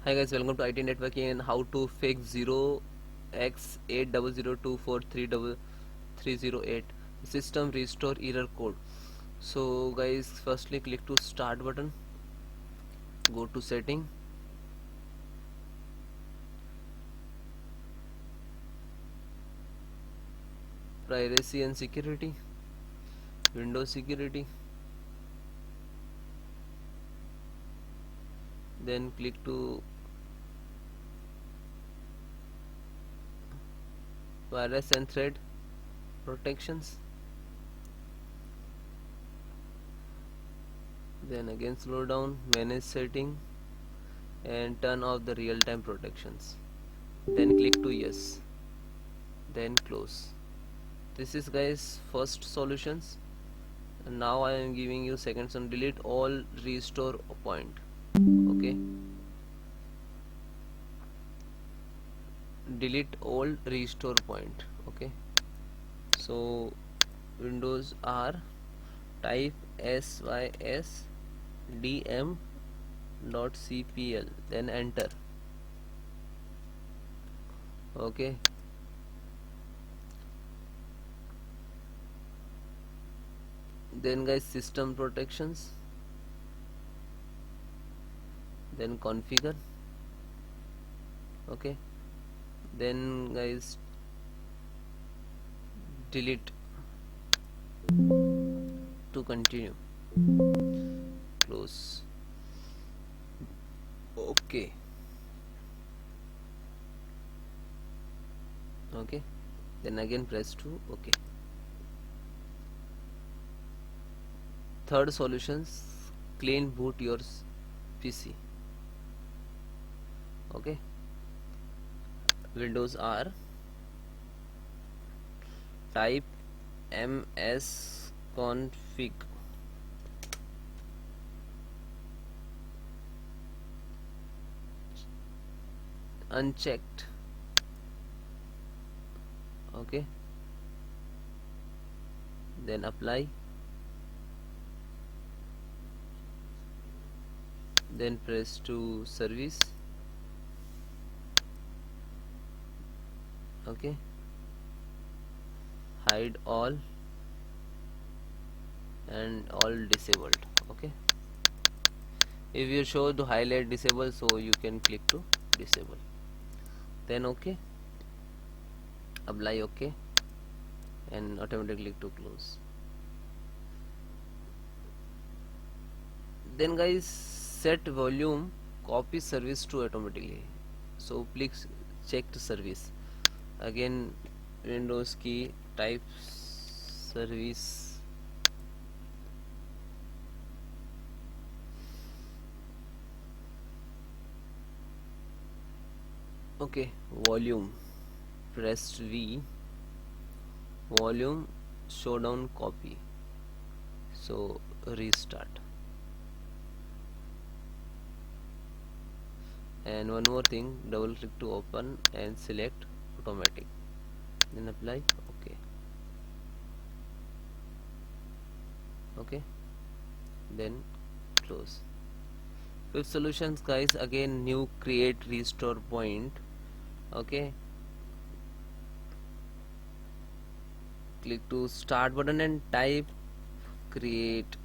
Hi guys, welcome to IT Networking and how to fix 0x80042308 system restore error code. So guys, firstly click to start button, go to setting, privacy and security, Windows security, then click to virus and threat protections, then again slow down, manage setting and turn off the real-time protections, then click to yes, then close. This is guys first solutions, and now I am giving you second one. Delete all restore point. Okay, delete all restore point. Okay, so Windows R, type sysdm.cpl, then enter. Okay, then guys system protections, then configure. Okay, then guys delete to continue, close. Okay, okay, then again press to OK. Third solutions, clean boot your PC. Okay, Windows R, type msconfig, unchecked. Okay, then apply, then press to service. Okay, hide all and all disabled. Okay, if you show to highlight disable, so you can click to disable, then okay, apply OK, and automatically click to close. Then guys set volume copy service to automatically, so please check the service. Again Windows key, type service. Okay, volume, press V, volume showdown copy, so restart. And one more thing, double click to open and select automatic, then apply OK. Okay, then close. Fifth solutions guys, again new create restore point. Okay, click to start button and type create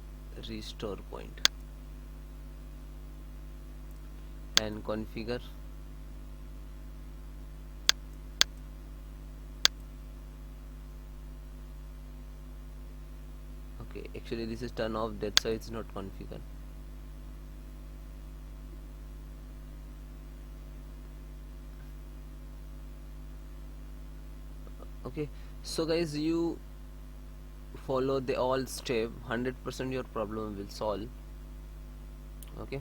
restore point and configure. Okay, actually this is turn off, that's why it's not configured. Okay, so guys you follow the all step, 100% your problem will solve. Okay.